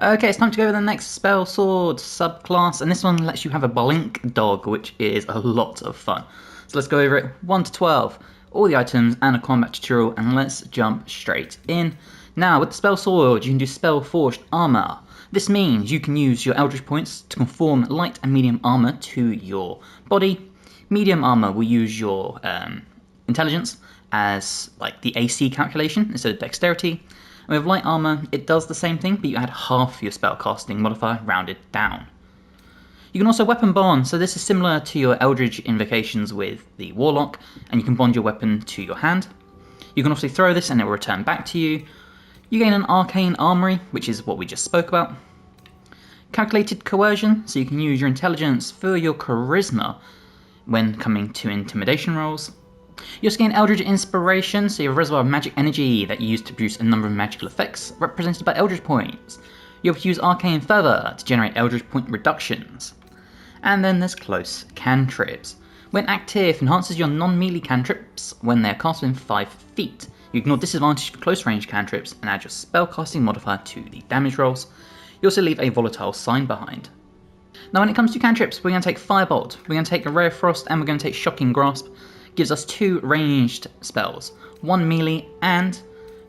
Okay, it's time to go to the next Spellsword subclass, and this one lets you have a Blink Dog, which is a lot of fun. So let's go over it, 1 to 12, all the items and a combat tutorial, and let's jump straight in. Now, with the Spellsword, you can do Spell-Forged Armor. This means you can use your Eldritch points to conform light and medium armor to your body. Medium armor will use your intelligence as like the AC calculation instead of dexterity. And with light armor, it does the same thing, but you add half your spellcasting modifier rounded down. You can also weapon bond, so this is similar to your Eldritch invocations with the Warlock, and you can bond your weapon to your hand. You can also throw this and it will return back to you. You gain an Arcane Armory, which is what we just spoke about. Calculated Coercion, so you can use your intelligence for your charisma when coming to intimidation rolls. You also gain Eldritch Inspiration, so you have a reservoir of magic energy that you use to produce a number of magical effects, represented by Eldritch points. You'll use Arcane Fervor to generate Eldritch point reductions. And then there's Close Cantrips. When active, enhances your non-melee cantrips when they're cast within 5 feet. You ignore disadvantage for close range cantrips and add your spellcasting modifier to the damage rolls. You also leave a volatile sign behind. Now when it comes to cantrips, we're going to take Firebolt, we're going to take a Ray of Frost, and we're going to take Shocking Grasp. Gives us 2 ranged spells, 1 melee, and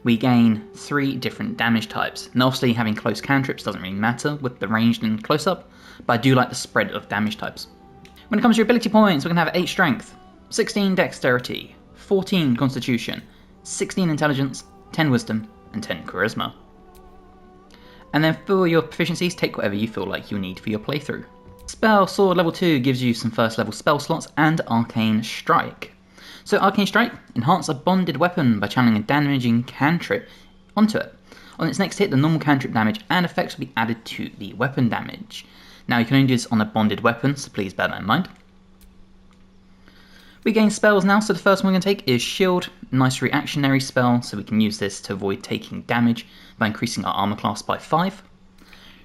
we gain 3 different damage types. Now obviously having close cantrips doesn't really matter with the ranged and close up, but I do like the spread of damage types. When it comes to your ability points, we're going to have 8 strength, 16 dexterity, 14 constitution, 16 intelligence, 10 wisdom, and 10 charisma. And then for your proficiencies, take whatever you feel like you need for your playthrough. Spellsword level 2 gives you some first level spell slots and Arcane Strike. So Arcane Strike, enhance a bonded weapon by channeling a damaging cantrip onto it. On its next hit, the normal cantrip damage and effects will be added to the weapon damage. Now you can only do this on a bonded weapon, so please bear that in mind. We gain spells now, so the first one we're going to take is Shield, nice reactionary spell, so we can use this to avoid taking damage by increasing our armor class by 5.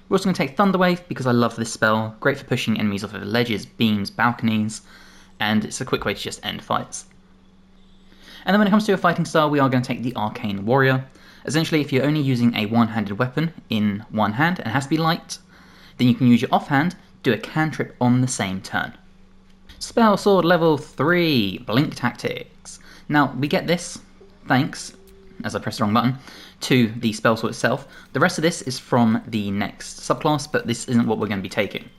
We're also going to take Thunderwave because I love this spell, great for pushing enemies off of ledges, beams, balconies, and it's a quick way to just end fights. And then when it comes to your fighting style, we are going to take the Arcane Warrior. Essentially, if you're only using a one-handed weapon in one hand and it has to be light, then you can use your offhand, do a cantrip on the same turn. Spellsword level 3, Blink Tactics. Now, we get this, thanks, as I press the wrong button, to the spellsword itself. The rest of this is from the next subclass, but this isn't what we're going to be taking.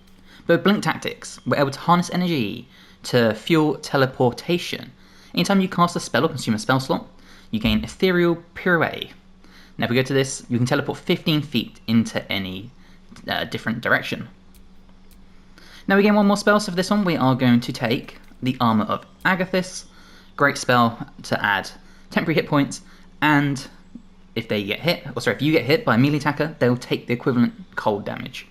But with Blink Tactics, we're able to harness energy to fuel teleportation. Anytime you cast a spell or consume a spell slot, you gain Ethereal Pirouette. Now if we go to this, you can teleport 15 feet into any different direction. Now we gain one more spell, so for this one we are going to take the Armor of Agathis. Great spell to add temporary hit points, and if you get hit by a melee attacker, they'll take the equivalent cold damage.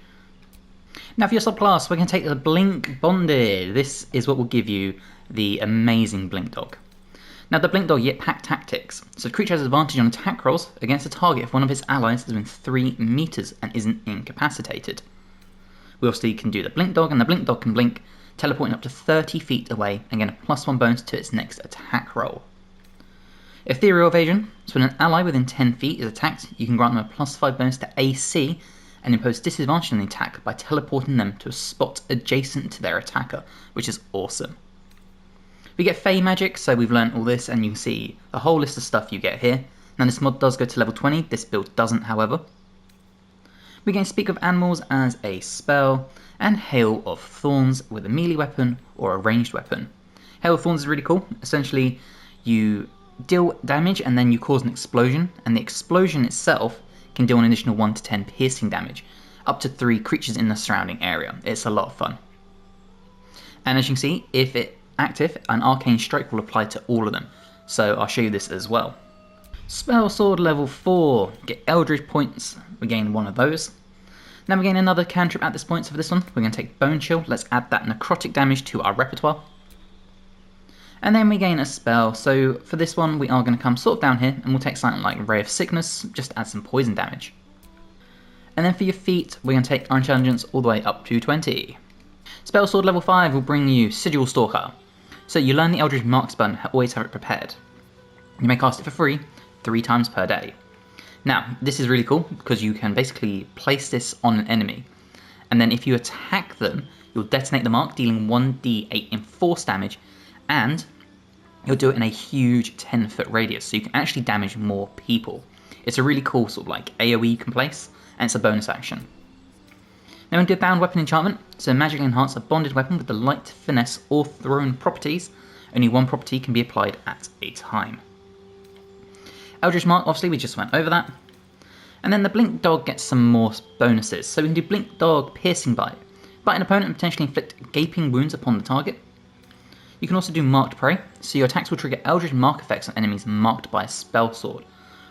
Now for your subclass, we're going to take the Blink Bonded. This is what will give you the amazing Blink Dog. Now the Blink Dog yet pack tactics, so the creature has advantage on attack rolls against a target if one of its allies is within 3 meters and isn't incapacitated. We also can do the Blink Dog, and the Blink Dog can blink, teleporting up to 30 feet away and gain a +1 bonus to its next attack roll. Ethereal Evasion, so when an ally within 10 feet is attacked, you can grant them a +5 bonus to AC and impose disadvantage on the attack by teleporting them to a spot adjacent to their attacker, which is awesome. We get Fey Magic, so we've learnt all this, and you can see a whole list of stuff you get here. Now this mod does go to level 20, this build doesn't however. We gain Speak of Animals as a spell, and Hail of Thorns with a melee weapon or a ranged weapon. Hail of Thorns is really cool. Essentially, you deal damage and then you cause an explosion, and the explosion itself can deal an additional 1 to 10 piercing damage, up to 3 creatures in the surrounding area. It's a lot of fun. And as you can see, if it's active, an Arcane Strike will apply to all of them, so I'll show you this as well. Spellsword level 4, get Eldritch points, we gain 1 of those. Now we gain another cantrip at this point, so for this one we're going to take Bone Chill, let's add that necrotic damage to our repertoire. And then we gain a spell, so for this one we are going to come sort of down here, and we'll take something like Ray of Sickness, just to add some poison damage. And then for your feet, we're going to take our intelligence all the way up to 20. Spellsword level 5 will bring you Sigil Stalker. So you learn the Eldritch Marks button, always have it prepared. You may cast it for free, 3 times per day. Now, this is really cool because you can basically place this on an enemy, and then if you attack them, you'll detonate the mark, dealing 1d8 in force damage, and you'll do it in a huge 10-foot radius, so you can actually damage more people. It's a really cool sort of like AoE you can place, and it's a bonus action. Now we do a bound weapon enchantment, so magically enhance a bonded weapon with the light, finesse, or thrown properties. Only one property can be applied at a time. Eldritch Mark, obviously we just went over that. And then the Blink Dog gets some more bonuses. So we can do Blink Dog Piercing Bite. Bite an opponent and potentially inflict gaping wounds upon the target. You can also do Marked Prey, so your attacks will trigger Eldritch Mark effects on enemies marked by a spell sword.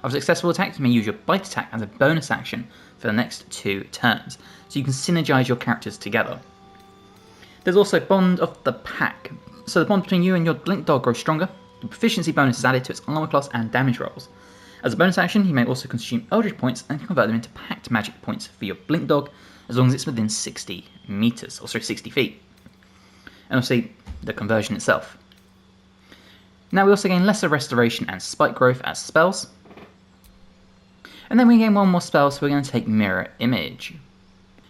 Of successful attacks, you may use your Bite attack as a bonus action for the next 2 turns, so you can synergize your characters together. There's also Bond of the Pack, so the bond between you and your Blink Dog grows stronger. The proficiency bonus is added to its armor class and damage rolls. As a bonus action, you may also consume Eldritch points and convert them into packed magic points for your Blink Dog, as long as it's within 60 meters, or sorry, 60 feet. And obviously, the conversion itself. Now we also gain Lesser Restoration and Spike Growth as spells. And then we gain one more spell, so we're going to take Mirror Image.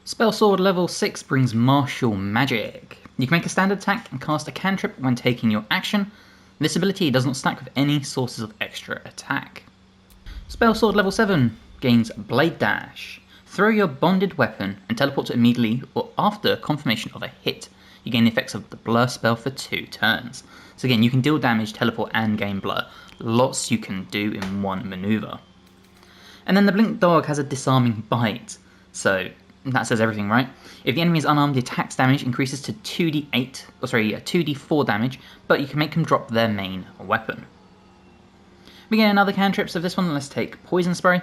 Spell Sword level 6 brings Martial Magic. You can make a standard attack and cast a cantrip when taking your action. This ability does not stack with any sources of extra attack. Spell Sword level 7 gains Blade Dash. Throw your bonded weapon and teleport to immediately or after confirmation of a hit. You gain the effects of the Blur spell for 2 turns. So again, you can deal damage, teleport and gain Blur. Lots you can do in one maneuver. And then the Blink Dog has a Disarming Bite. So that says everything, right? If the enemy is unarmed, the attack's damage increases to 2d4 damage, but you can make them drop their main weapon. We get another cantrip, so for this one, let's take Poison Spray.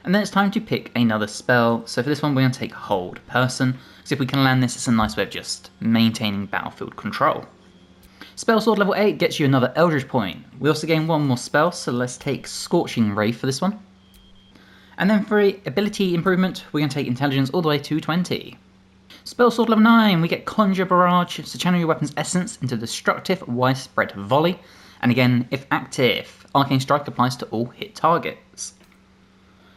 And then it's time to pick another spell, so for this one, we're going to take Hold Person, because if we can land this, it's a nice way of just maintaining battlefield control. Spell Sword level 8 gets you another Eldritch point. We also gain one more spell, so let's take Scorching Ray for this one. And then for ability improvement, we're going to take Intelligence all the way to 20. Spell Sword level 9, we get Conjure Barrage, so channel your weapon's essence into Destructive Widespread Volley. And again, if active, Arcane Strike applies to all hit targets.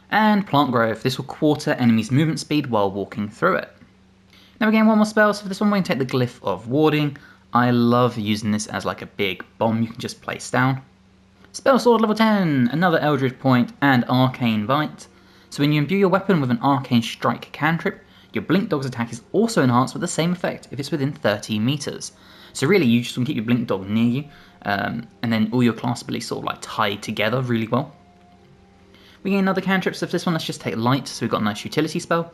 And Plant Growth, this will quarter enemies' movement speed while walking through it. Now we gain one more spell, so for this one we're going to take the Glyph of Warding. I love using this as like a big bomb you can just place down. Spell Sword level 10, another Eldritch point and Arcane Bite. So when you imbue your weapon with an Arcane Strike cantrip, your Blink Dog's attack is also enhanced with the same effect if it's within 30 meters. So really you just want to keep your Blink Dog near you, and then all your class abilities sort of like tied together really well. We gain another cantrip, so for this one let's just take Light, so we've got a nice utility spell.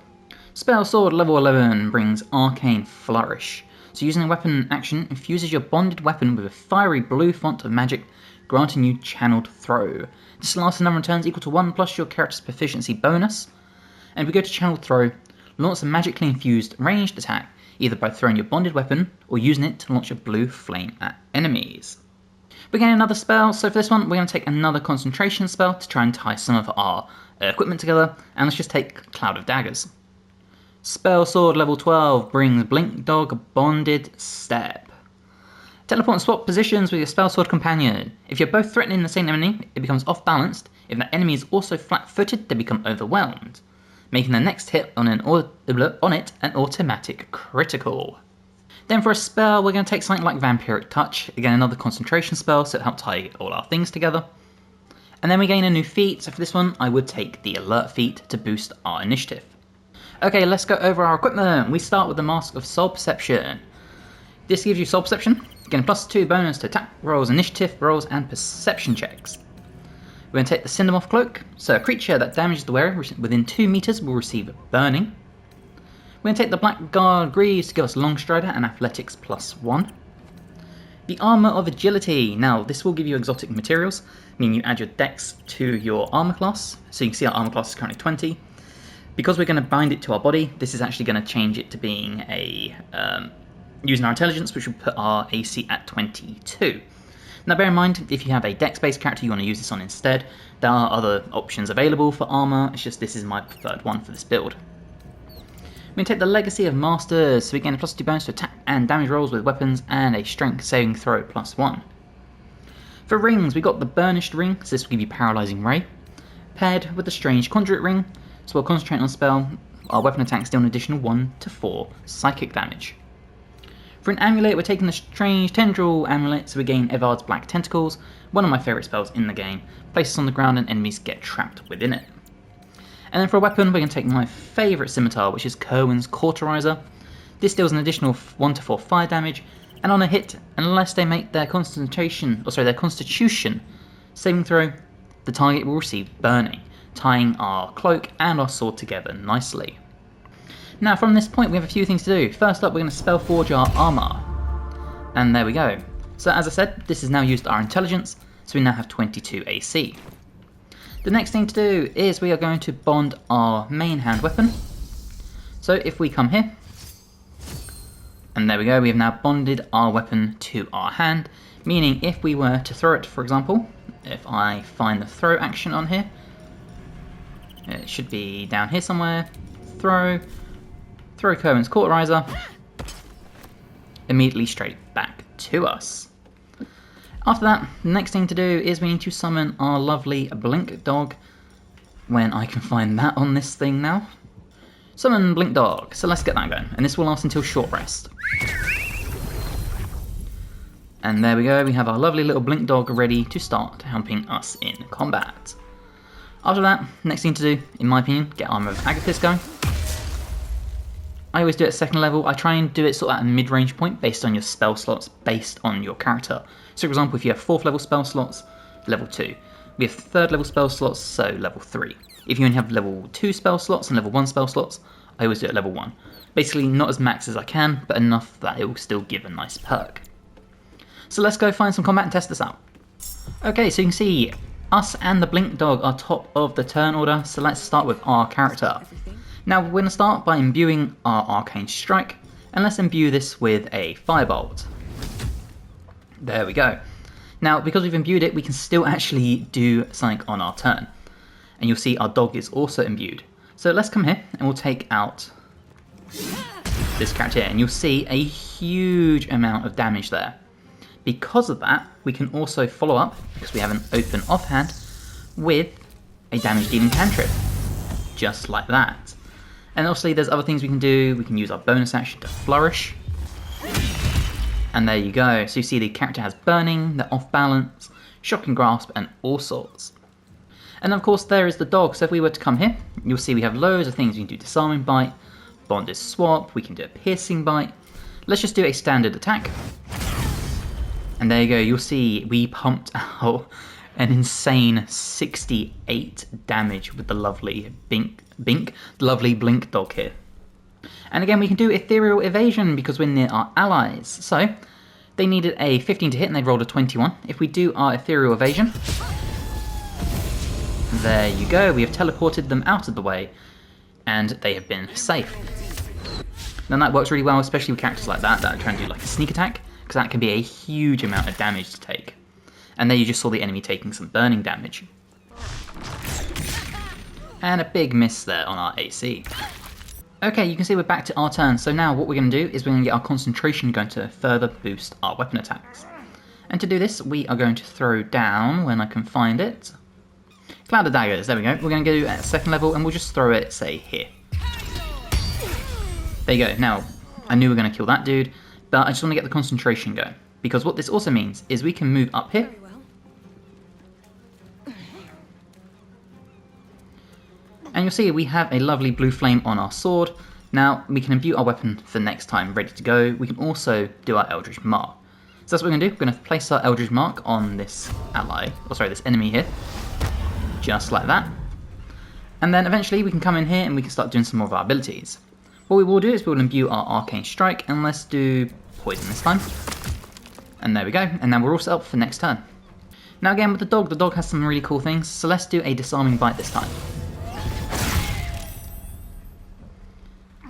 Spell Sword level 11 brings Arcane Flourish. So using a weapon action infuses your bonded weapon with a fiery blue font of magic, granting you Channeled Throw. This lasts a number of turns equal to 1 plus your character's proficiency bonus. And if we go to Channeled Throw, launch a magically infused ranged attack, either by throwing your bonded weapon or using it to launch a blue flame at enemies. We gain another spell, so for this one we're going to take another concentration spell to try and tie some of our equipment together, and let's just take Cloud of Daggers. Spell Sword level 12 brings Blink Dog Bonded Step. Teleport and swap positions with your Spell Sword companion. If you're both threatening the same enemy, it becomes off-balanced. If that enemy is also flat-footed, they become overwhelmed, making the next hit on it an automatic critical. Then for a spell, we're going to take something like Vampiric Touch. Again, another concentration spell, so it'll help tie all our things together. And then we gain a new feat, so for this one, I would take the Alert feat to boost our initiative. Okay, let's go over our equipment. We start with the Mask of Soul Perception. This gives you Soul Perception, getting +2 bonus to attack rolls, initiative rolls, and perception checks. We're going to take the Cindermoth Cloak, so a creature that damages the wearer within 2 meters will receive Burning. We're going to take the Blackguard Greaves to give us Longstrider and Athletics +1. The Armour of Agility. Now, this will give you exotic materials, meaning you add your dex to your armour class. So you can see our armour class is currently 20. Because we're going to bind it to our body, this is actually going to change it to being using our intelligence, which will put our AC at 22. Now bear in mind, if you have a dex-based character you want to use this on instead, there are other options available for armour, it's just this is my preferred one for this build. We're going to take the Legacy of Masters, so we gain a +2 bonus to attack and damage rolls with weapons and a strength saving throw +1. For rings, we got the Burnished Ring, so this will give you Paralysing Ray. paired with the strange Conduit Ring, so while concentrating on the spell, our weapon attacks deal an additional 1 to 4 psychic damage. For an amulet, we're taking the strange Tendril amulet, so we gain Evard's Black Tentacles, one of my favourite spells in the game. Places on the ground and enemies get trapped within it. And then for a weapon, we're going to take my favourite scimitar, which is Kerwin's Cauterizer. This deals an additional 1 to 4 fire damage, and on a hit, unless they make their Constitution saving throw, the target will receive burning, tying our cloak and our sword together nicely. Now from this point we have a few things to do. First up, we're going to Spellforge our armour. And there we go. So as I said, this has now used our intelligence, so we now have 22 AC. The next thing to do is we are going to bond our main hand weapon. So if we come here, and there we go, we have now bonded our weapon to our hand, meaning if we were to throw it, for example, if I find the throw action on here, it should be down here somewhere, throw Kerwin's Cauterizer, immediately straight back to us. After that, the next thing to do is we need to summon our lovely Blink Dog, when I can find that on this thing now. Summon Blink Dog, so let's get that going, and this will last until short rest. And there we go, we have our lovely little Blink Dog ready to start helping us in combat. After that, next thing to do, in my opinion, get Armor of Agathis going. I always do it at second level. I try and do it sort of at a mid-range point based on your spell slots, based on your character. So for example, if you have 4th level spell slots, level 2. We have 3rd level spell slots, so level 3. If you only have level 2 spell slots and level 1 spell slots, I always do it at level 1. Basically not as max as I can, but enough that it will still give a nice perk. So let's go find some combat and test this out. Okay, so you can see us and the Blink Dog are top of the turn order, so let's start with our character. Now we're going to start by imbuing our Arcane Strike, and let's imbue this with a Firebolt. There we go. Now because we've imbued it, we can still actually do something on our turn. And you'll see our dog is also imbued. So let's come here and we'll take out this character here, and you'll see a huge amount of damage there. Because of that, we can also follow up, because we have an open offhand, with a damage dealing cantrip. Just like that. And obviously there's other things we can do. We can use our bonus action to flourish. And there you go. So you see the character has burning, the off balance, shocking grasp, and all sorts. And of course there is the dog. So if we were to come here, you'll see we have loads of things. We can do disarming bite, bonded swap, we can do a piercing bite. Let's just do a standard attack. And there you go, you'll see we pumped out an insane 68 damage with the lovely Blink Dog here. And again, we can do Ethereal Evasion because we're near our allies. So, they needed a 15 to hit and they rolled a 21. If we do our Ethereal Evasion, there you go, we have teleported them out of the way and they have been safe. Now that works really well, especially with characters like that are trying to do like a sneak attack, because that can be a huge amount of damage to take. And there you just saw the enemy taking some burning damage. And a big miss there on our AC. Okay, you can see we're back to our turn, so now what we're going to do is we're going to get our concentration going to further boost our weapon attacks. And to do this, we are going to throw down, when I can find it, Cloud of Daggers, there we go. We're going to go at second level and we'll just throw it, say, here. There you go. Now, I knew we were going to kill that dude, but I just want to get the concentration going. Because what this also means is we can move up here. And you'll see we have a lovely blue flame on our sword. Now, we can imbue our weapon for next time, ready to go. We can also do our Eldritch Mark. So that's what we're going to do. We're going to place our Eldritch Mark on this this enemy here. Just like that. And then eventually we can come in here and we can start doing some more of our abilities. What we will do is we will imbue our Arcane Strike, and let's do Poison this time. And there we go, and now we're all set up for next turn. Now again with the dog has some really cool things, so let's do a Disarming Bite this time.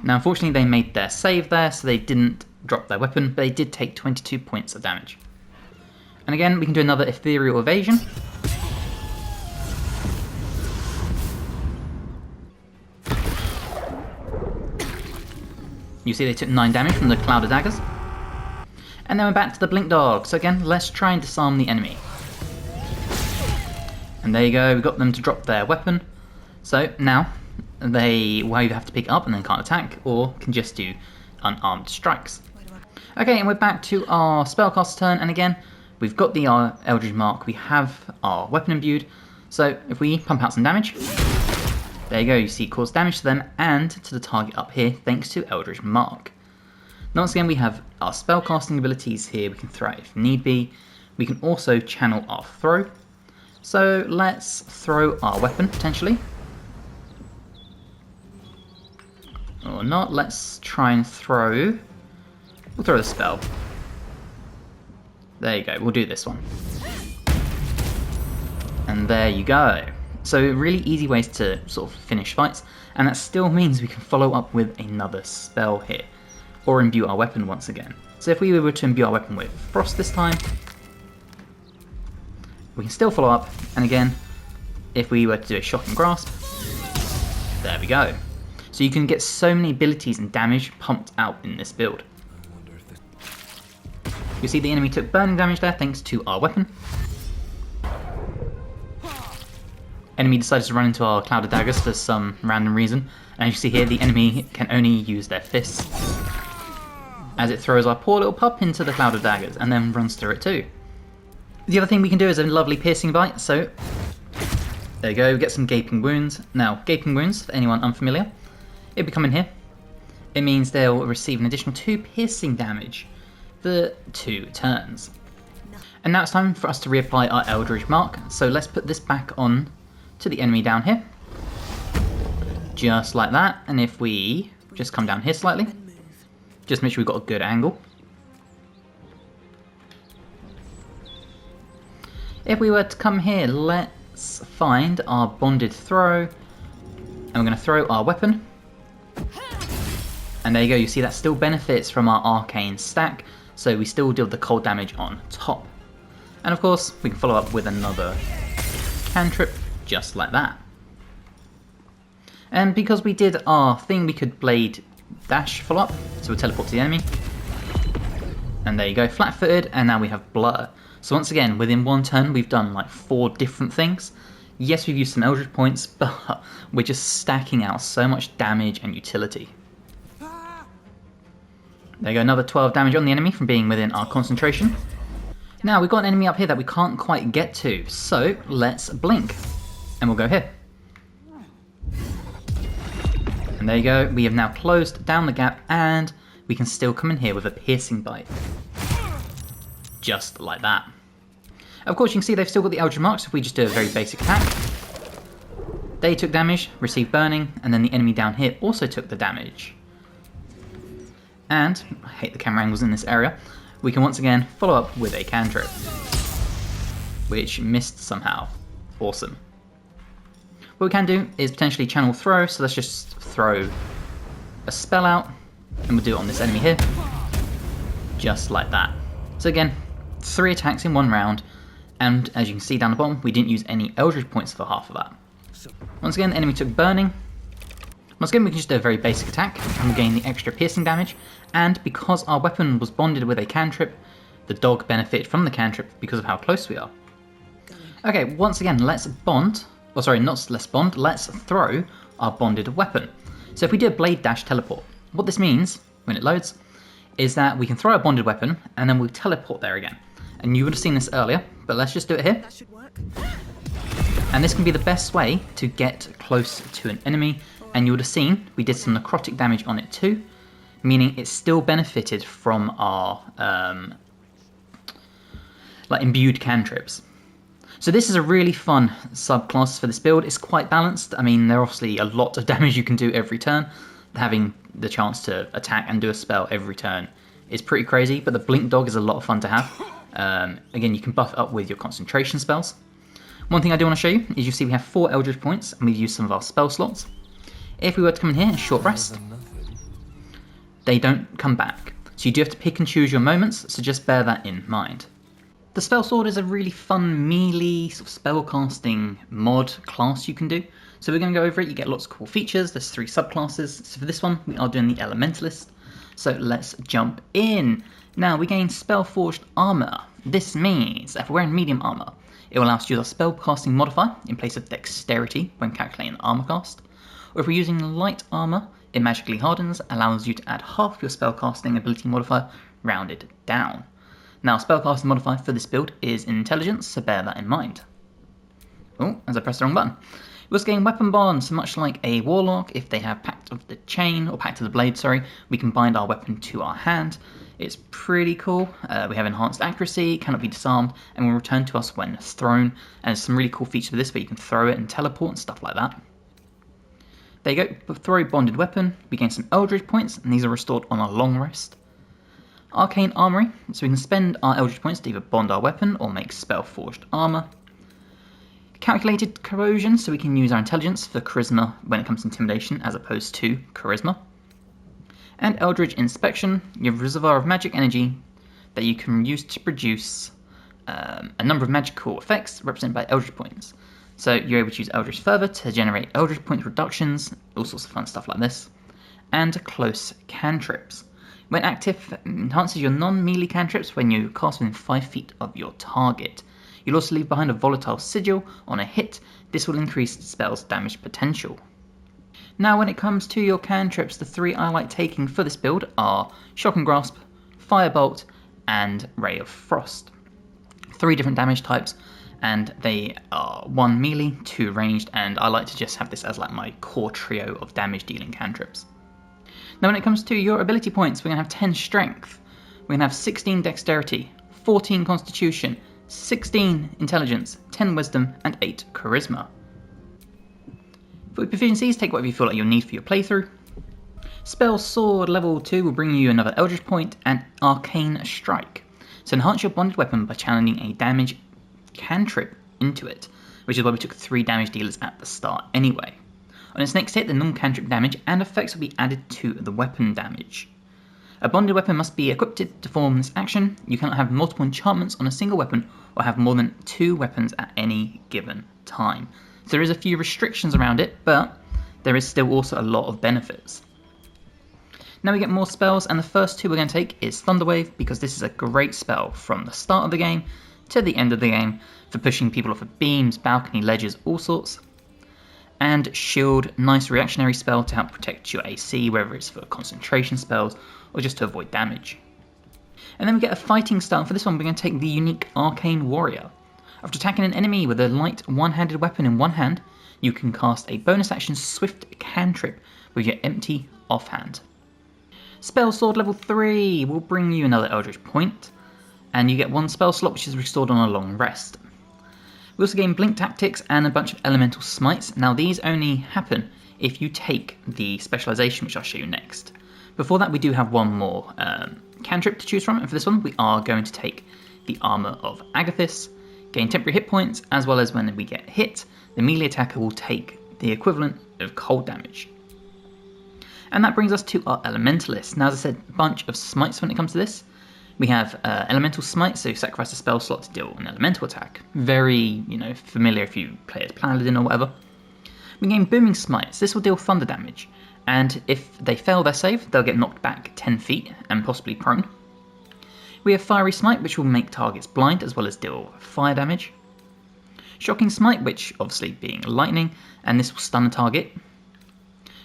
Now unfortunately they made their save there, so they didn't drop their weapon, but they did take 22 points of damage. And again we can do another Ethereal Evasion. You see they took 9 damage from the Cloud of Daggers. And then we're back to the Blink Dog. So again, let's try and disarm the enemy. And there you go, we got them to drop their weapon. So now they will either have to pick it up and then can't attack, or can just do unarmed strikes. Okay, and we're back to our spellcast turn, and again, we've got the Eldritch Mark, we have our weapon imbued, so if we pump out some damage, there you go, you see it cause damage to them and to the target up here thanks to Eldritch Mark. Now once again we have our spellcasting abilities here, we can throw it if need be, we can also channel our throw, so let's throw our weapon potentially. Or not, let's try and throw, we'll throw the spell. There you go, we'll do this one. And there you go. So really easy ways to sort of finish fights, and that still means we can follow up with another spell here, or imbue our weapon once again. So if we were to imbue our weapon with Frost this time, we can still follow up, and again, if we were to do a Shocking Grasp, there we go. So you can get so many abilities and damage pumped out in this build. You see the enemy took burning damage there thanks to our weapon. Enemy decided to run into our Cloud of Daggers for some random reason, and as you see here, the enemy can only use their fists as it throws our poor little pup into the Cloud of Daggers and then runs through it too. The other thing we can do is a lovely piercing bite, so there you go, we get some Gaping Wounds. Now, Gaping Wounds, for anyone unfamiliar, if we come in here, it means they'll receive an additional 2 piercing damage for 2 turns. And now it's time for us to reapply our Eldritch Mark, so let's put this back on to the enemy down here, just like that, and if we just come down here slightly, just make sure we've got a good angle. If we were to come here, let's find our bonded throw, and we're going to throw our weapon, and there you go, you see that still benefits from our arcane stack, so we still deal the cold damage on top. And of course, we can follow up with another cantrip, just like that. And because we did our thing, we could blade dash follow up, so we'll teleport to the enemy. And there you go, flat-footed, and now we have blur. So once again, within one turn, we've done like 4 different things. Yes, we've used some Eldritch points, but we're just stacking out so much damage and utility. There you go, another 12 damage on the enemy from being within our concentration. Now, we've got an enemy up here that we can't quite get to, so let's blink. And we'll go here. And there you go, we have now closed down the gap, and we can still come in here with a piercing bite. Just like that. Of course, you can see they've still got the Eldritch Marks if we just do a very basic attack. They took damage, received burning, and then the enemy down here also took the damage. And, I hate the camera angles in this area, we can once again follow up with a cantrip, which missed somehow. Awesome. What we can do is potentially channel throw, so let's just throw a spell out, and we'll do it on this enemy here, just like that. So again, 3 attacks in 1 round, and as you can see down the bottom, we didn't use any Eldritch points for half of that. Once again, the enemy took burning. Once again, we can just do a very basic attack, and we'll gain the extra piercing damage, and because our weapon was bonded with a cantrip, the dog benefited from the cantrip because of how close we are. Okay, once again, let's bond. Oh, sorry, not let's bond, let's throw our bonded weapon. So if we do a blade dash teleport, what this means, when it loads, is that we can throw a bonded weapon and then we'll teleport there again. And you would have seen this earlier, but let's just do it here. That should work. And this can be the best way to get close to an enemy, and you would have seen we did some necrotic damage on it too, meaning it still benefited from our like imbued cantrips. So this is a really fun subclass for this build. It's quite balanced. I mean, there are obviously a lot of damage you can do every turn. Having the chance to attack and do a spell every turn is pretty crazy, but the Blink Dog is a lot of fun to have. Again, you can buff it up with your concentration spells. One thing I do want to show you is you see we have 4 Eldritch points, and we've used some of our spell slots. If we were to come in here and short rest, they don't come back. So you do have to pick and choose your moments, so just bear that in mind. The Spell Sword is a really fun melee sort of spellcasting mod class you can do. So we're going to go over it. You get lots of cool features. There's 3 subclasses. So for this one, we are doing the Elementalist. So let's jump in. Now we gain Spellforged Armor. This means that if we're wearing medium armor, It will allow us to use our spellcasting modifier in place of dexterity when calculating armor cast. Or if we're using light armor, it magically hardens, allows you to add half your spellcasting ability modifier rounded down. Now, spellcasting modifier for this build is intelligence, so bear that in mind. Oh, as I pressed the wrong button. We also gain weapon bond, so much like a warlock, if they have Pact of the Chain, or Pact of the Blade, sorry, we can bind our weapon to our hand. It's pretty cool. We have enhanced accuracy, cannot be disarmed, and will return to us when thrown. And there's some really cool features of this where you can throw it and teleport and stuff like that. There you go, throw bonded weapon. We gain some Eldritch points, and these are restored on a long rest. Arcane Armory, so we can spend our Eldritch points to either bond our weapon or make spell-forged armor. Calculated Corrosion, so we can use our intelligence for charisma when it comes to intimidation as opposed to charisma. And Eldritch Inspection, you have a reservoir of magic energy that you can use to produce a number of magical effects represented by Eldritch points. So you're able to use Eldritch Fervor to generate Eldritch point reductions, all sorts of fun stuff like this. And Close Cantrips. When active, it enhances your non-melee cantrips when you cast within 5 feet of your target. You'll also leave behind a volatile sigil on a hit. This will increase the spell's damage potential. Now when it comes to your cantrips, the 3 I like taking for this build are Shock and Grasp, Firebolt, and Ray of Frost. 3 different damage types, and they are 1 melee, 2 ranged, and I like to just have this as like my core trio of damage dealing cantrips. Now when it comes to your ability points, we're going to have 10 strength, we're going to have 16 dexterity, 14 constitution, 16 intelligence, 10 wisdom, and 8 charisma. For proficiencies, take whatever you feel like you'll need for your playthrough. Spell Sword level 2 will bring you another Eldritch point and Arcane Strike. So enhance your bonded weapon by channeling a damage cantrip into it, which is why we took 3 damage dealers at the start anyway. On its next hit, the non-cantrip damage and effects will be added to the weapon damage. A bonded weapon must be equipped to perform this action. You cannot have multiple enchantments on a single weapon or have more than 2 weapons at any given time. So there is a few restrictions around it, but there is still also a lot of benefits. Now we get more spells, and the first 2 we're going to take is Thunderwave, because this is a great spell from the start of the game to the end of the game for pushing people off of beams, balcony, ledges, all sorts. And Shield, nice reactionary spell to help protect your AC, whether it's for concentration spells or just to avoid damage. And then we get a fighting style. For this one, we're going to take the unique Arcane Warrior. After attacking an enemy with a light one-handed weapon in one hand, you can cast a bonus action Swift Cantrip with your empty offhand. Spell Sword level 3 will bring you another Eldritch point, and you get 1 spell slot which is restored on a long rest. We also gain Blink Tactics and a bunch of Elemental Smites. Now these only happen if you take the specialization, which I'll show you next. Before that, we do have 1 more cantrip to choose from, and for this one we are going to take the Armor of Agathis, gain temporary hit points, as well as when we get hit, the melee attacker will take the equivalent of cold damage. And that brings us to our Elementalist. Now, as I said, a bunch of smites when it comes to this. We have Elemental Smite, so sacrifice a spell slot to deal an elemental attack. Very, familiar if you play as Paladin or whatever. We gain Booming Smites. This will deal thunder damage, and if they fail their save, they'll get knocked back 10 feet and possibly prone. We have Fiery Smite, which will make targets blind as well as deal fire damage. Shocking Smite, which obviously being lightning, and this will stun a target.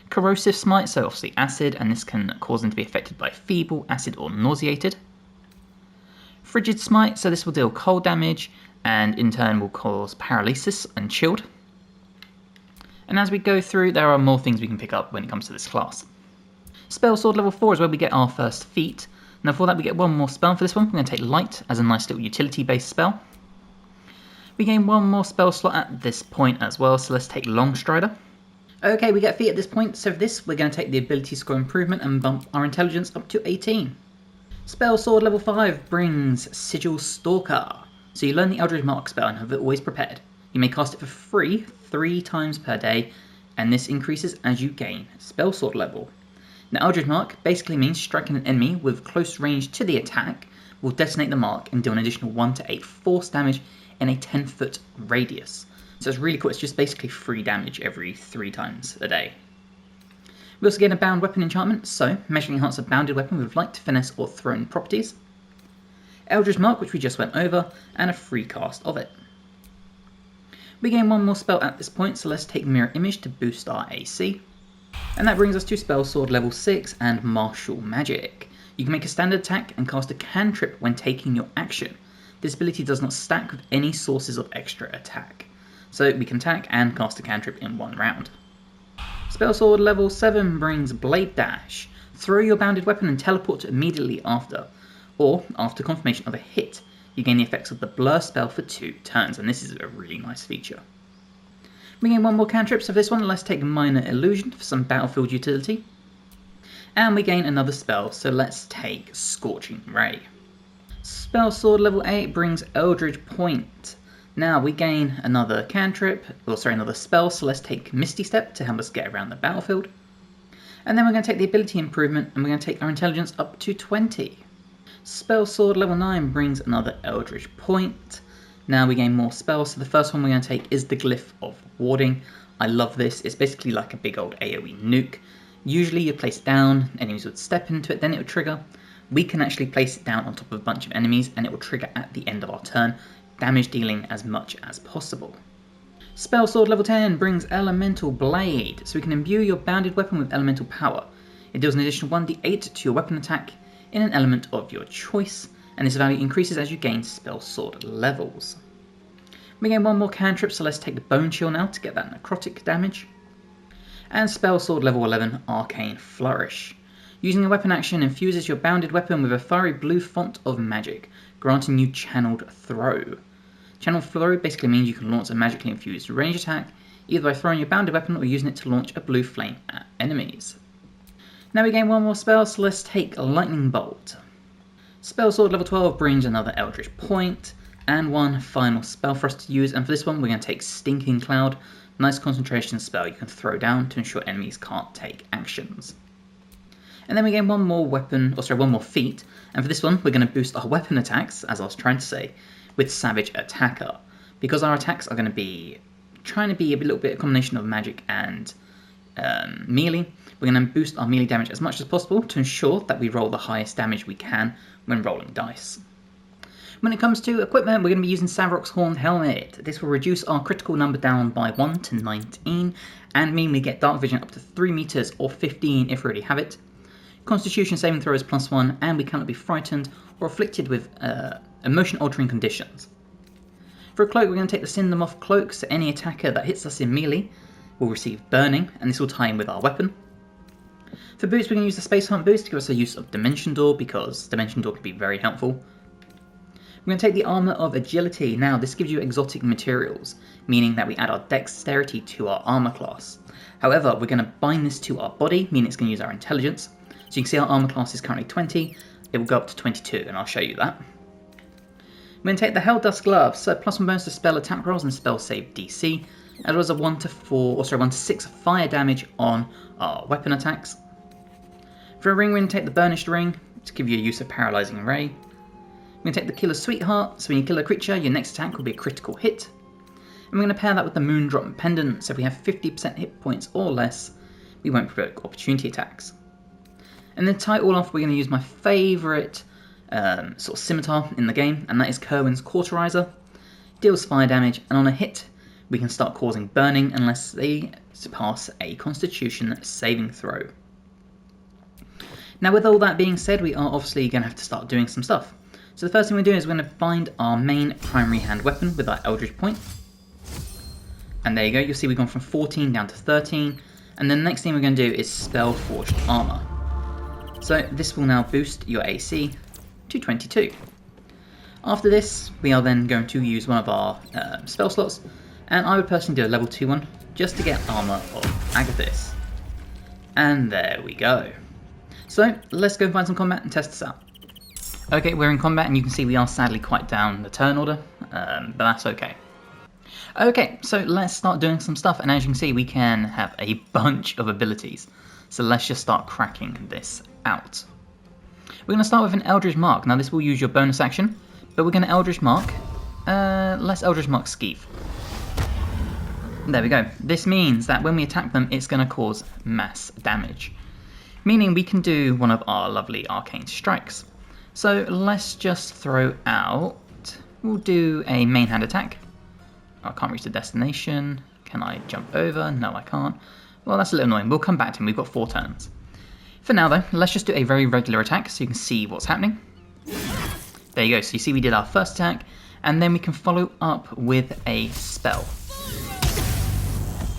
Corrosive Smite, so obviously acid, and this can cause them to be affected by feeble, acid, or nauseated. Frigid Smite, so this will deal cold damage, and in turn will cause paralysis and chilled. And as we go through, there are more things we can pick up when it comes to this class. Spell Sword level 4 is where we get our first feat. Now for that we get 1 more spell for this one. We're going to take Light as a nice little utility based spell. We gain 1 more spell slot at this point as well, so let's take Longstrider. Okay, we get a feat at this point, so for this we're going to take the ability score improvement and bump our intelligence up to 18. Spell Sword level 5 brings Sigil Stalker. So you learn the Eldritch Mark spell and have it always prepared. You may cast it for free 3 times per day, and this increases as you gain Spell Sword level. Now Eldritch Mark basically means striking an enemy with close range to the attack will detonate the mark and deal an additional 1 to 8 force damage in a 10-foot radius. So it's really cool, it's just basically free damage every 3 times a day. We also gain a Bound Weapon enchantment, so Measuring enhance a bounded weapon with light, finesse, or thrown properties. Eldritch Mark, which we just went over, and a free cast of it. We gain one more spell at this point, so let's take Mirror Image to boost our AC. And that brings us to Spellsword level 6 and Martial Magic. You can make a standard attack and cast a cantrip when taking your action. This ability does not stack with any sources of extra attack. So we can attack and cast a cantrip in one round. Spellsword level 7 brings Blade Dash. Throw your bounded weapon and teleport immediately after. Or, after confirmation of a hit, you gain the effects of the Blur spell for 2 turns, and this is a really nice feature. We gain one more cantrip, so for this one let's take Minor Illusion for some battlefield utility. And we gain another spell, so let's take Scorching Ray. Spellsword level 8 brings Eldritch Point. Now we gain another cantrip, another spell, so let's take Misty Step to help us get around the battlefield. And then we're going to take the ability improvement, and we're going to take our intelligence up to 20. Spellsword level 9 brings another Eldritch Point. Now we gain more spells, so the first one we're going to take is the Glyph of Warding. I love this, it's basically like a big old AoE nuke. Usually you place it down, enemies would step into it, then it would trigger. We can actually place it down on top of a bunch of enemies and it will trigger at the end of our turn, damage dealing as much as possible. Spellsword level 10 brings Elemental Blade, so we can imbue your bounded weapon with elemental power. It deals an additional 1d8 to your weapon attack in an element of your choice, and this value increases as you gain Spellsword levels. We gain one more cantrip, so let's take the Bone Chill now to get that necrotic damage. And Spellsword level 11, Arcane Flourish. Using a weapon action infuses your bounded weapon with a fiery blue font of magic, granting you Channeled Throw. Channeled Throw basically means you can launch a magically infused range attack, either by throwing your bounded weapon or using it to launch a blue flame at enemies. Now we gain one more spell, so let's take Lightning Bolt. Spellsword level 12 brings another Eldritch Point, and one final spell for us to use, and for this one we're going to take Stinking Cloud, nice concentration spell you can throw down to ensure enemies can't take actions. And then we gain one more feat, and for this one we're going to boost our weapon attacks, as I was trying to say, with Savage Attacker. Because our attacks are going to be trying to be a little bit a combination of magic and melee, we're going to boost our melee damage as much as possible to ensure that we roll the highest damage we can when rolling dice. When it comes to equipment, we're going to be using Savrok's Horned Helmet. This will reduce our critical number down by 1 to 19, and mean we get dark vision up to 3 meters or 15 if we already have it. Constitution saving throw is +1, and we cannot be frightened or afflicted with emotion-altering conditions. For a cloak, we're going to take the Cindermoth Cloak, so any attacker that hits us in melee will receive burning, and this will tie in with our weapon. For boots, we're going to use the Space Hunt boost to give us a use of Dimension Door, because Dimension Door can be very helpful. We're going to take the Armour of Agility. Now, this gives you exotic materials, meaning that we add our Dexterity to our armour class. However, we're going to bind this to our body, meaning it's going to use our intelligence. So you can see our armour class is currently 20, it will go up to 22, and I'll show you that. We're going to take the Helldust Glove, so +1 bonus to spell attack rolls and spell save DC, as well as a 1 to 6 fire damage on our weapon attacks. For a ring, we're going to take the Burnished Ring to give you a use of Paralysing Ray. We're going to take the Killer's Sweetheart, so when you kill a creature, your next attack will be a critical hit. And we're going to pair that with the Moondrop Pendant, so if we have 50% hit points or less, we won't provoke opportunity attacks. And then to tie it all off, we're going to use my favourite sort of scimitar in the game, and that is Kerwin's Cauterizer. Deals fire damage, and on a hit, we can start causing burning unless they pass a Constitution saving throw. Now, with all that being said, we are obviously going to have to start doing some stuff. So the first thing we're doing is we're going to bind our main primary hand weapon with our Eldritch Point. And there you go, you'll see we've gone from 14 down to 13. And then the next thing we're going to do is Spell Forged Armour. So this will now boost your AC to 22. After this, we are then going to use one of our spell slots. And I would personally do a level 2 one, just to get Armour of Agathis. And there we go. So let's go and find some combat and test this out. Okay, we're in combat, and you can see we are sadly quite down the turn order, but that's okay. Okay, so let's start doing some stuff, and as you can see, we can have a bunch of abilities. So let's just start cracking this out. We're going to start with an Eldritch Mark. Now this will use your bonus action, but we're going to Eldritch Mark. Let's Eldritch Mark Skeeve. There we go. This means that when we attack them, it's going to cause mass damage. Meaning we can do one of our lovely arcane strikes. So let's just throw out, we'll do a main hand attack. I can't reach the destination. Can I jump over? No, I can't. Well, that's a little annoying. We'll come back to him. We've got 4 turns. For now, though, let's just do a very regular attack so you can see what's happening. There you go. So you see we did our first attack, and then we can follow up with a spell.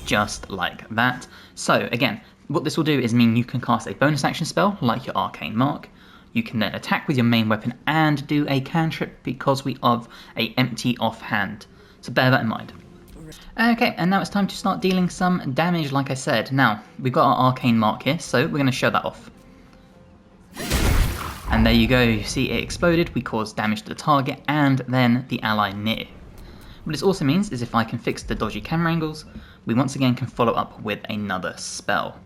Just like that. So, again, what this will do is mean you can cast a bonus action spell, like your Arcane Mark. You can then attack with your main weapon and do a cantrip because we have a empty offhand. So bear that in mind. Okay, and now it's time to start dealing some damage, like I said. Now, we've got our Arcane Mark here, so we're going to show that off. And there you go, you see it exploded, we caused damage to the target and then the ally near. What this also means is if I can fix the dodgy camera angles, we once again can follow up with another spell.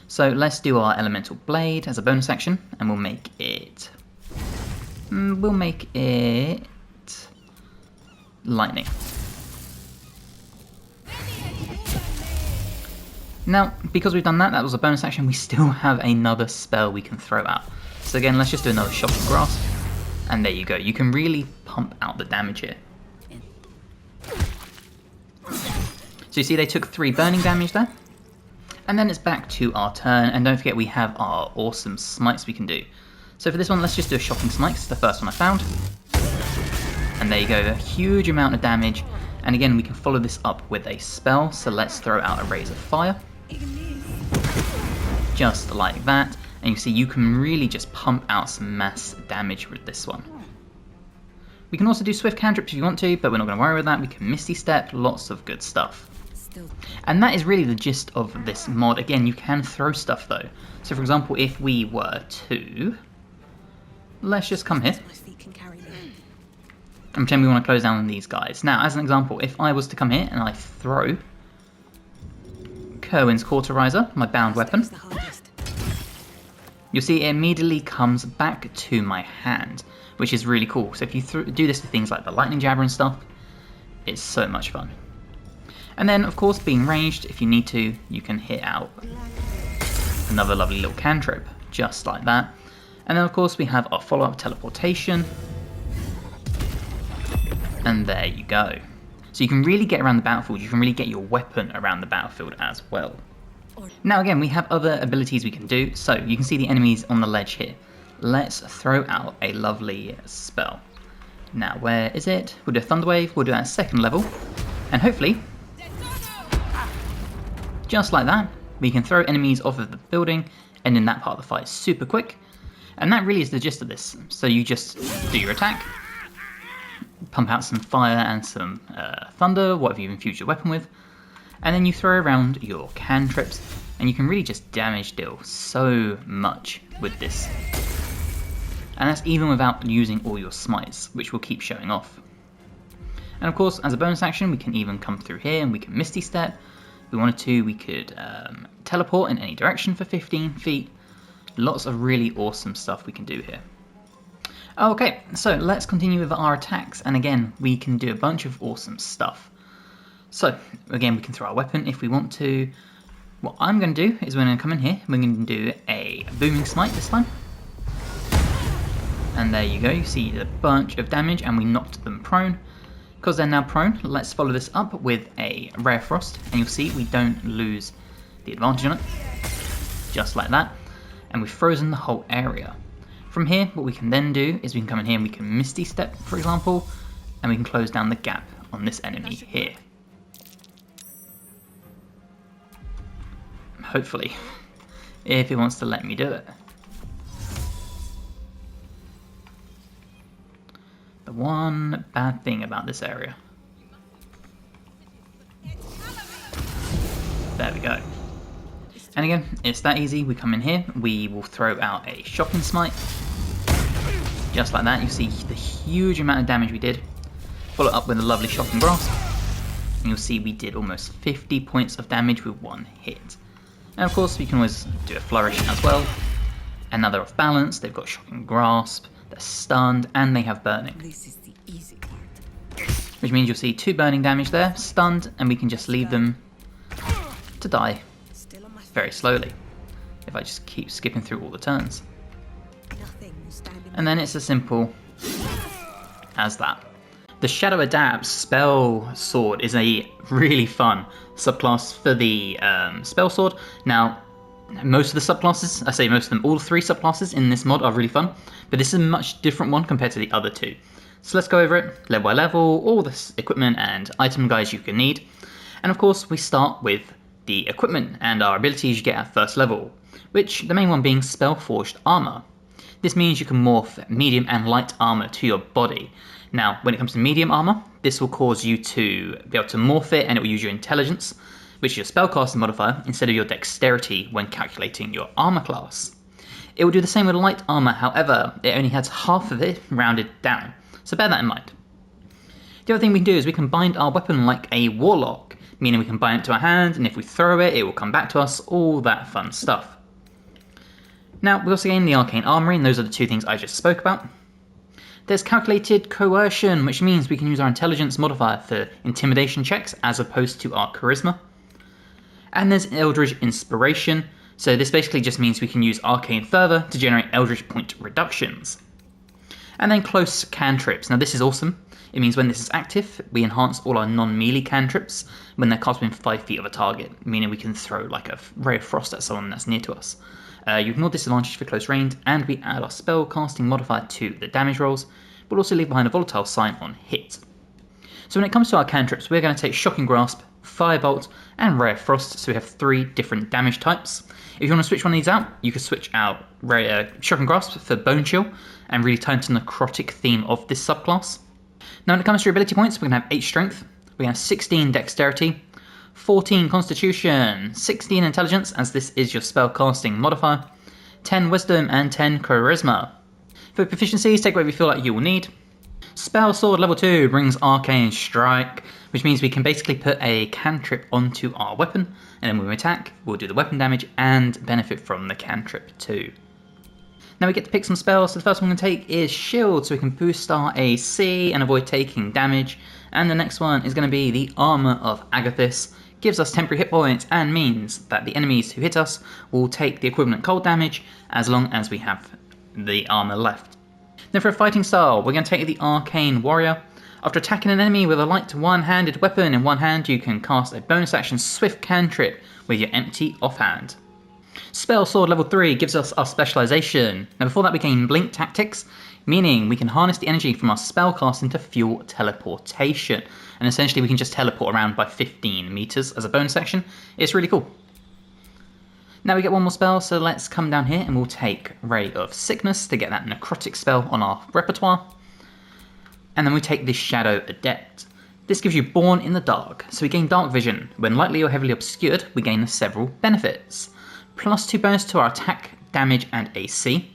So let's do our Elemental Blade as a bonus action, and we'll make it lightning. Now, because we've done that, that was a bonus action, we still have another spell we can throw out. So again, let's just do another Shocking Grasp, and there you go. You can really pump out the damage here. So you see they took 3 burning damage there. And then it's back to our turn, and don't forget we have our awesome smites we can do. So for this one, let's just do a Shocking Smite, it's the first one I found. And there you go, a huge amount of damage. And again, we can follow this up with a spell, so let's throw out a Raise of Fire. Just like that. And you see you can really just pump out some mass damage with this one. We can also do Swift Cantrips if you want to, but we're not going to worry with that. We can Misty Step, lots of good stuff. And that is really the gist of this mod. Again, you can throw stuff though. So for example, if we were to... Let's just come here. And pretend we want to close down on these guys. Now, as an example, if I was to come here and I throw Kerwin's Cauterizer, my bound weapon, you'll see it immediately comes back to my hand, which is really cool. So if you do this to things like the Lightning Jabber and stuff, it's so much fun. And then, of course, being ranged, if you need to, you can hit out another lovely little cantrip, just like that. And then, of course, we have our follow-up Teleportation. And there you go. So you can really get around the battlefield, you can really get your weapon around the battlefield as well. Now again, we have other abilities we can do, so you can see the enemies on the ledge here. Let's throw out a lovely spell. Now, where is it? We'll do a Thunder Wave, we'll do it at 2nd level, and hopefully, just like that, we can throw enemies off of the building, ending that part of the fight super quick. And that really is the gist of this. So you just do your attack, pump out some fire and some thunder, whatever you've infused your weapon with, and then you throw around your cantrips, and you can really just damage deal so much with this. And that's even without using all your smites, which will keep showing off. And of course, as a bonus action, we can even come through here and we can Misty Step. If we wanted to, we could teleport in any direction for 15 feet. Lots of really awesome stuff we can do here. Okay, so let's continue with our attacks, and again, we can do a bunch of awesome stuff. So, again, we can throw our weapon if we want to. What I'm going to do is we're going to come in here, we're going to do a Booming Smite this time. And there you go, you see a bunch of damage, and we knocked them prone. Because they're now prone, let's follow this up with a Ray of Frost, and you'll see we don't lose the advantage on it. Just like that. And we've frozen the whole area. From here, what we can then do is we can come in here and we can Misty Step, for example, and we can close down the gap on this enemy here. Hopefully, if it wants to let me do it. The one bad thing about this area. There we go. And again, it's that easy. We come in here, we will throw out a Shocking Smite. Just like that, you see the huge amount of damage we did. Follow it up with a lovely Shocking Grasp. And you'll see we did almost 50 points of damage with one hit. And of course, we can always do a Flourish as well. And now they're off balance, they've got Shocking Grasp, they're stunned, and they have Burning. This is the easy part. Which means you'll see 2 burning damage there, stunned, and we can just leave them to die very slowly, if I just keep skipping through all the turns. And then it's as simple as that. The Shadow Adept Spell Sword is a really fun subclass for the Spell Sword. Now, most of the subclasses, I say most of them, all three subclasses in this mod are really fun, but this is a much different one compared to the other two. So let's go over it, level by level, all the equipment and item guides you can need. And of course, we start with the equipment and our abilities you get at first level, which the main one being Spellforged Armor. This means you can morph medium and light armor to your body. Now, when it comes to medium armor, this will cause you to be able to morph it and it will use your intelligence, which is your spellcasting modifier, instead of your dexterity when calculating your armor class. It will do the same with light armor, however, it only has half of it rounded down, so bear that in mind. The other thing we can do is we can bind our weapon like a warlock, meaning we can bind it to our hand, and if we throw it, it will come back to us, all that fun stuff. Now, we also gain the Arcane Armory, and those are the two things I just spoke about. There's Calculated Coercion, which means we can use our intelligence modifier for intimidation checks as opposed to our charisma. And there's Eldritch Inspiration, so this basically just means we can use Arcane Fervor to generate Eldritch point reductions. And then Close Cantrips. Now this is awesome. It means when this is active, we enhance all our non-melee cantrips when they're cast within 5 feet of a target, meaning we can throw like a ray of frost at someone that's near to us. You ignore disadvantage for close range, and we add our spell casting modifier to the damage rolls. We'll also leave behind a volatile sign on hit. So when it comes to our cantrips, we're going to take Shocking Grasp, Firebolt, and Ray of Frost, so we have 3 different damage types. If you want to switch one of these out, you can switch out Shocking Grasp for Bone Chill, and really tie into the necrotic theme of this subclass. Now when it comes to your ability points, we're going to have 8 Strength, we're going to have 16 Dexterity, 14 Constitution, 16 Intelligence, as this is your spell casting modifier, 10 Wisdom, and 10 Charisma. For proficiencies, take whatever you feel like you will need. Spell Sword level 2 brings Arcane Strike, which means we can basically put a cantrip onto our weapon, and then when we attack, we'll do the weapon damage and benefit from the cantrip too. Now we get to pick some spells, so the first one we're going to take is Shield, so we can boost our AC and avoid taking damage, and the next one is going to be the Armour of Agathis. Gives us temporary hit points and means that the enemies who hit us will take the equivalent cold damage as long as we have the armor left. Now for a fighting style, we're going to take the Arcane Warrior. After attacking an enemy with a light one-handed weapon in one hand, you can cast a bonus action Swift Cantrip with your empty offhand. Spell Sword level 3 gives us our specialization. Now before that we gain Blink Tactics, meaning we can harness the energy from our spellcasting to fuel teleportation. And essentially we can just teleport around by 15 meters as a bonus action. It's really cool. Now we get one more spell, so let's come down here and we'll take Ray of Sickness to get that necrotic spell on our repertoire. And then we take this Shadow Adept. This gives you Born in the Dark, so we gain Dark Vision. When lightly or heavily obscured, we gain several benefits. +2 bonus to our attack, damage, and AC.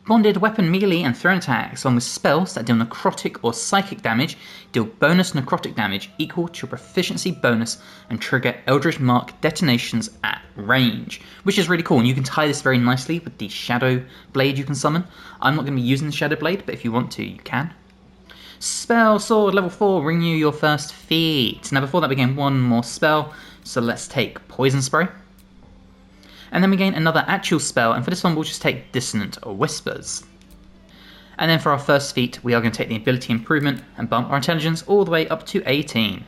Bonded weapon melee and thrown attacks, along with spells that deal necrotic or psychic damage, deal bonus necrotic damage equal to your proficiency bonus and trigger Eldritch Mark detonations at range, which is really cool, and you can tie this very nicely with the Shadow Blade you can summon. I'm not going to be using the Shadow Blade, but if you want to, you can. Spell Sword level 4, bring you your first feat. Now before that we gain one more spell, so let's take Poison Spray. And then we gain another actual spell, and for this one we'll just take Dissonant Whispers. And then for our first feat, we are going to take the ability improvement and bump our intelligence all the way up to 18.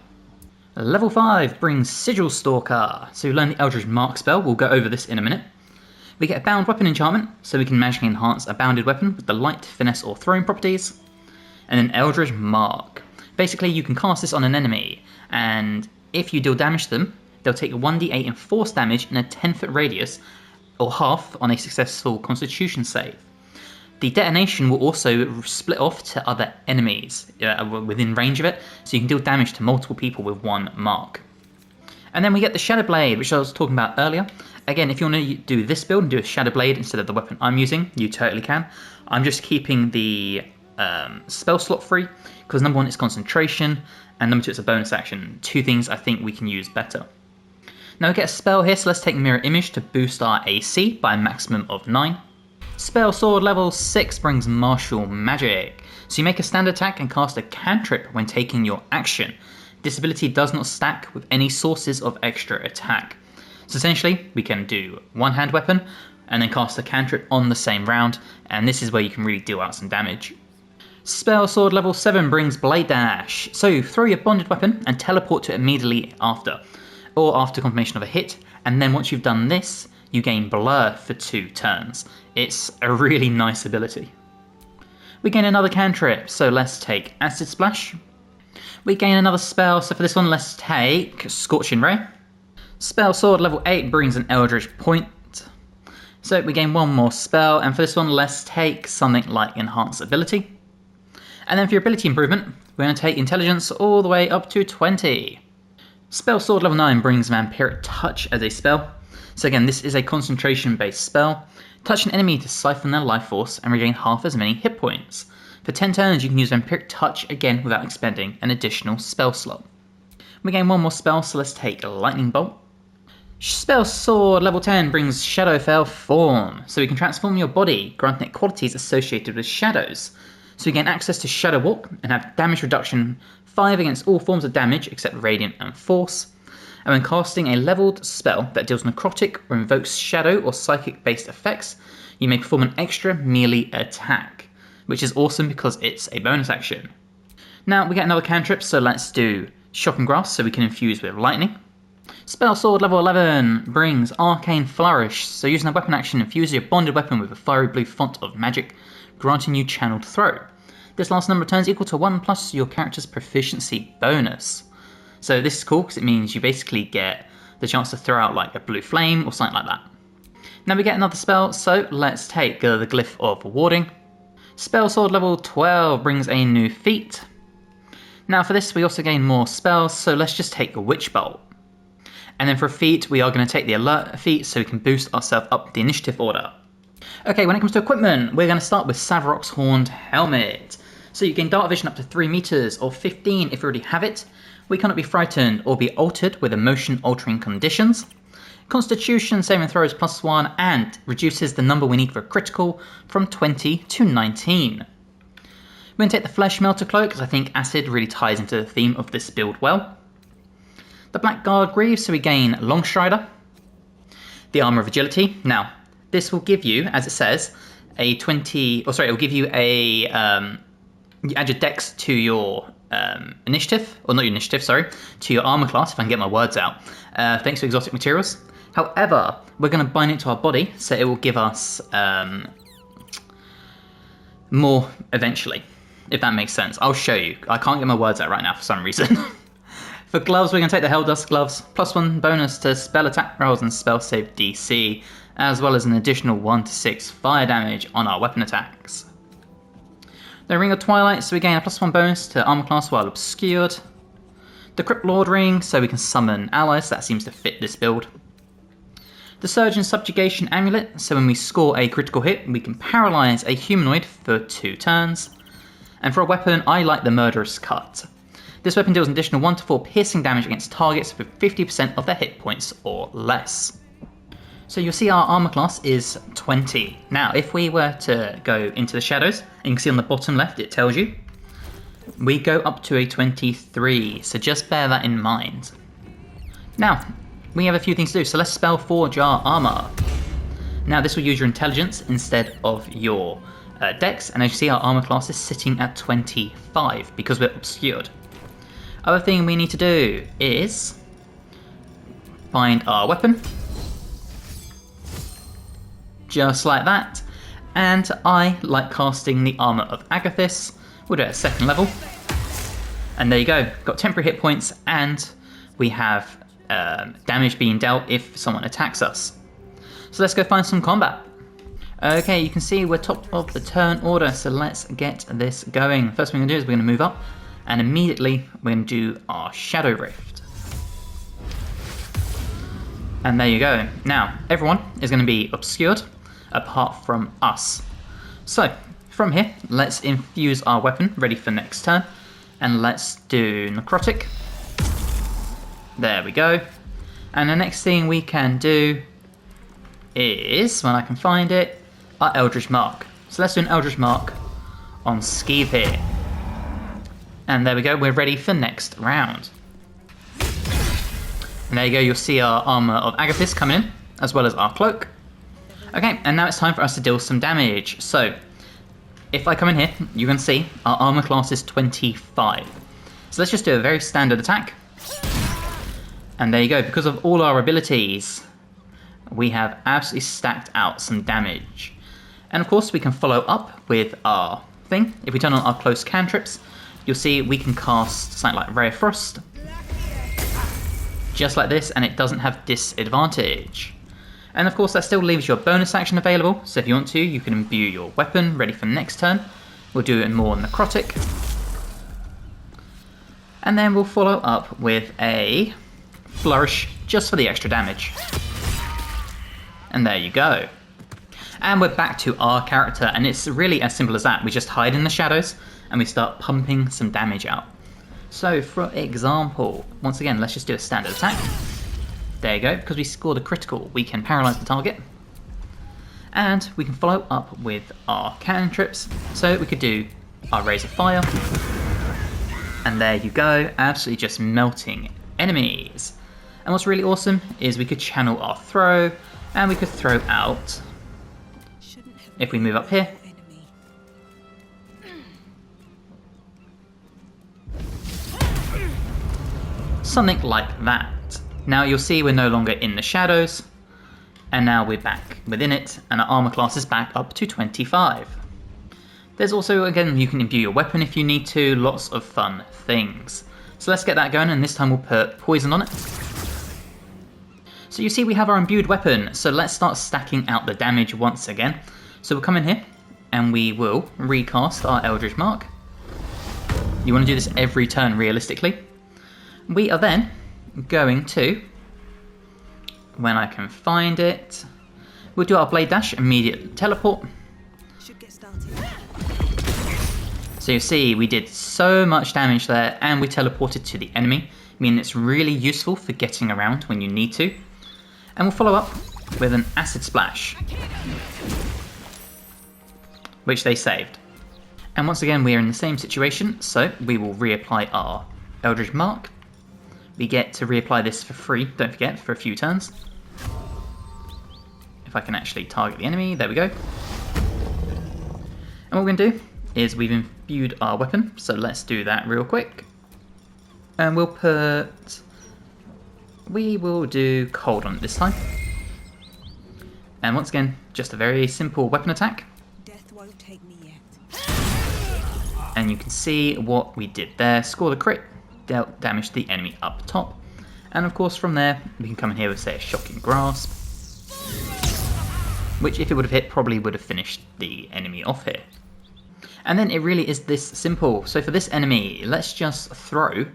Level 5 brings Sigil Stalker, so we learn the Eldritch Mark spell, we'll go over this in a minute. We get a bound weapon enchantment, so we can magically enhance a bounded weapon with the light, finesse or throwing properties. And then Eldritch Mark. Basically you can cast this on an enemy, and if you deal damage to them, they'll take 1d8 in force damage in a 10-foot radius, or half on a successful Constitution save. The detonation will also split off to other enemies within range of it, so you can deal damage to multiple people with one mark. And then we get the Shadow Blade, which I was talking about earlier. Again, if you want to do this build and do a Shadow Blade instead of the weapon I'm using, you totally can. I'm just keeping the spell slot free, because number 1 is concentration, and number 2 it's a bonus action. 2 things I think we can use better. Now we get a spell here, so let's take Mirror Image to boost our AC by a maximum of 9. Spell Sword level 6 brings Martial Magic. So you make a standard attack and cast a cantrip when taking your action. This ability does not stack with any sources of extra attack. So essentially, we can do one-hand weapon and then cast a cantrip on the same round, and this is where you can really deal out some damage. Spell Sword level 7 brings Blade Dash. So throw your bonded weapon and teleport to it immediately after, or after confirmation of a hit, and then once you've done this, you gain Blur for 2 turns. It's a really nice ability. We gain another cantrip, so let's take Acid Splash. We gain another spell, so for this one let's take Scorching Ray. Spell Sword level 8 brings an Eldritch Point. So we gain one more spell, and for this one let's take something like Enhance Ability. And then for your ability improvement, we're going to take Intelligence all the way up to 20. Spell Sword level 9 brings Vampiric Touch as a spell. So again, this is a concentration based spell. Touch an enemy to siphon their life force and regain half as many hit points. For 10 turns you can use Vampiric Touch again without expending an additional spell slot. We gain one more spell, so let's take Lightning Bolt. Spell Sword level 10 brings Shadowfell Form, so you can transform your body, granting it qualities associated with shadows. So you gain access to Shadow Walk and have damage reduction 5 against all forms of damage except Radiant and Force. And when casting a leveled spell that deals necrotic or invokes shadow or psychic based effects, you may perform an extra melee attack, which is awesome because it's a bonus action. Now we get another cantrip, so let's do Shocking Grasp so we can infuse with lightning. Spell Sword level 11 brings Arcane Flourish, so using a weapon action infuses your bonded weapon with a fiery blue font of magic, granting you Channeled Throw. This lasts number of turns equal to 1 plus your character's proficiency bonus. So this is cool because it means you basically get the chance to throw out like a blue flame or something like that. Now we get another spell, so let's take the Glyph of Warding. Spell Sword level 12 brings a new feat. Now for this we also gain more spells, so let's just take a Witch Bolt. And then for a feat we are going to take the Alert feat so we can boost ourselves up the initiative order. Okay, when it comes to equipment, we're going to start with Savarok's Horned Helmet. So you gain Dark Vision up to 3 meters or 15 if you already have it. We cannot be frightened or be altered with emotion altering conditions. Constitution saving throws +1 and reduces the number we need for a critical from 20 to 19. We're going to take the Flesh Melter Cloak because I think acid really ties into the theme of this build well. The Blackguard Greaves, so we gain Longstrider. The Armour of Agility. Now, this will give you, as it says, a 20... it will give you a... you add your dex to your initiative, or not your initiative, sorry, to your armor class, if I can get my words out, thanks to exotic materials. However, we're going to bind it to our body, so it will give us more eventually, if that makes sense. I'll show you. I can't get my words out right now for some reason. For gloves, we're going to take the Helldust gloves, +1 bonus to spell attack rolls and spell save DC, as well as an additional 1 to 6 fire damage on our weapon attacks. The Ring of Twilight, so we gain a +1 bonus to armor class while obscured. The Crypt Lord Ring, so we can summon allies, that seems to fit this build. The Surgeon Subjugation Amulet, so when we score a critical hit, we can paralyze a humanoid for 2 turns. And for a weapon, I like the Murderous Cut. This weapon deals an additional 1 to 4 piercing damage against targets with 50% of their hit points or less. So you'll see our armor class is 20. Now, if we were to go into the shadows, and you can see on the bottom left it tells you, we go up to a 23, so just bear that in mind. Now, we have a few things to do, so let's spell Forge our armor. Now this will use your intelligence instead of your dex, and as you see our armor class is sitting at 25 because we're obscured. Other thing we need to do is find our weapon. Just like that. And I like casting the Armour of Agathis. We'll do it at 2nd level. And there you go. Got temporary hit points and we have damage being dealt if someone attacks us. So let's go find some combat. Okay, you can see we're top of the turn order, so let's get this going. First thing we're going to do is we're going to move up and immediately we're going to do our Shadow Rift. And there you go. Now, everyone is going to be obscured apart from us. So, from here, let's infuse our weapon, ready for next turn. And let's do Necrotic. There we go. And the next thing we can do is, when I can find it, our Eldritch Mark. So let's do an Eldritch Mark on Skeeve here. And there we go, we're ready for next round. And there you go, you'll see our Armour of Agathis coming in, as well as our Cloak. Okay, and now it's time for us to deal some damage. So, if I come in here, you can see our armor class is 25. So let's just do a very standard attack. And there you go. Because of all our abilities, we have absolutely stacked out some damage. And of course, we can follow up with our thing. If we turn on our close cantrips, you'll see we can cast something like Ray of Frost. Just like this, and it doesn't have disadvantage. And of course, that still leaves your bonus action available. So if you want to, you can imbue your weapon ready for next turn. We'll do it more necrotic. And then we'll follow up with a flourish just for the extra damage. And there you go. And we're back to our character, and it's really as simple as that. We just hide in the shadows and we start pumping some damage out. So for example, once again, let's just do a standard attack. There you go. Because we scored a critical, we can paralyze the target. And we can follow up with our cantrips. So we could do our Rays of Fire. And there you go, absolutely just melting enemies. And what's really awesome is we could channel our throw, and we could throw out, if we move up here, something like that. Now you'll see we're no longer in the shadows, and now we're back within it, and our armor class is back up to 25. There's also, again, you can imbue your weapon if you need to, lots of fun things. So let's get that going, and this time we'll put poison on it. So you see we have our imbued weapon, so let's start stacking out the damage once again. So we'll come in here, and we will recast our Eldritch Mark. You want to do this every turn realistically. We are then going to, when I can find it, we'll do our Blade Dash, immediate teleport. Should get started. So you see we did so much damage there, and we teleported to the enemy, meaning it's really useful for getting around when you need to. And we'll follow up with an Acid Splash, which they saved. And once again we are in the same situation, so we will reapply our Eldritch Mark. We get to reapply this for free, don't forget, for a few turns. If I can actually target the enemy, there we go. And what we're going to do is we've imbued our weapon, so let's do that real quick. And we will do cold on it this time. And once again, just a very simple weapon attack. Death won't take me yet. And you can see what we did there. Scored a crit, dealt damage to the enemy up top. And of course from there, we can come in here with, say, a Shocking Grasp. Which, if it would have hit, probably would have finished the enemy off here. And then it really is this simple. So for this enemy, let's just throw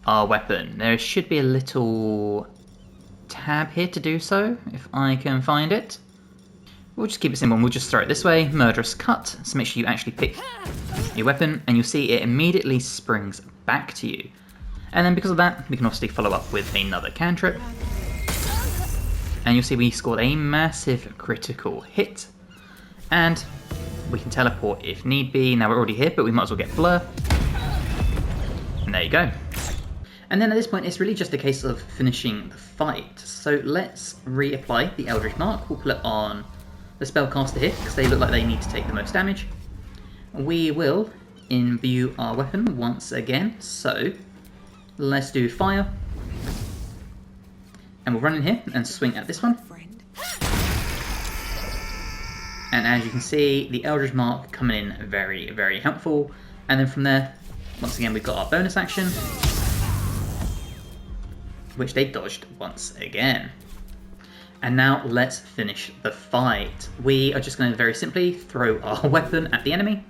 our weapon. There should be a little tab here to do so, if I can find it. We'll just keep it simple and we'll just throw it this way. Murderous Cut. So make sure you actually pick your weapon, and you'll see it immediately springs back to you. And then because of that, we can obviously follow up with another cantrip. And you'll see we scored a massive critical hit. And we can teleport if need be. Now we're already here, but we might as well get Blur. And there you go. And then at this point, it's really just a case of finishing the fight. So let's reapply the Eldritch Mark. We'll put it on the spellcaster here, because they look like they need to take the most damage. We will imbue our weapon once again. So let's do fire. And we'll run in here and swing at this one. And as you can see, the Eldritch Mark coming in very, very helpful. And then from there, once again, we've got our bonus action, which they dodged once again. And now let's finish the fight. We are just going to very simply throw our weapon at the enemy,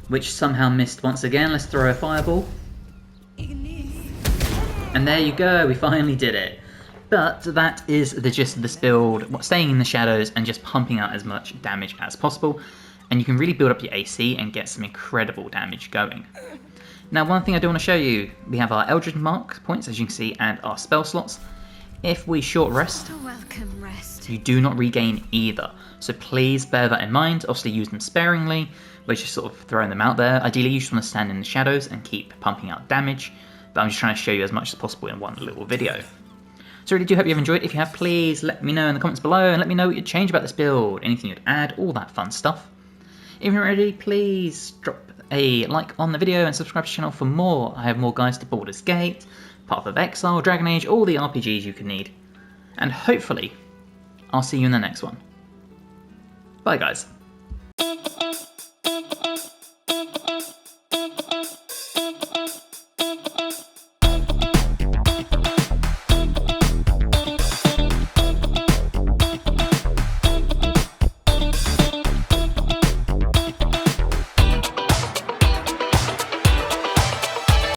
which somehow missed once again. Let's throw a fireball. And there you go, we finally did it. But that is the gist of this build, staying in the shadows and just pumping out as much damage as possible. And you can really build up your AC and get some incredible damage going. Now, one thing I do want to show you, we have our Eldritch Mark points, as you can see, and our spell slots. If we short rest, Welcome rest. you do not regain either. So please bear that in mind. Obviously use them sparingly. We're just sort of throwing them out there. Ideally, you just want to stand in the shadows and keep pumping out damage. But I'm just trying to show you as much as possible in one little video. So I really do hope you've enjoyed. If you have, please let me know in the comments below and let me know what you'd change about this build, anything you'd add, all that fun stuff. If you're ready, please drop a like on the video and subscribe to the channel for more. I have more guides to Baldur's Gate, Path of Exile, Dragon Age, all the RPGs you can need. And hopefully, I'll see you in the next one. Bye guys.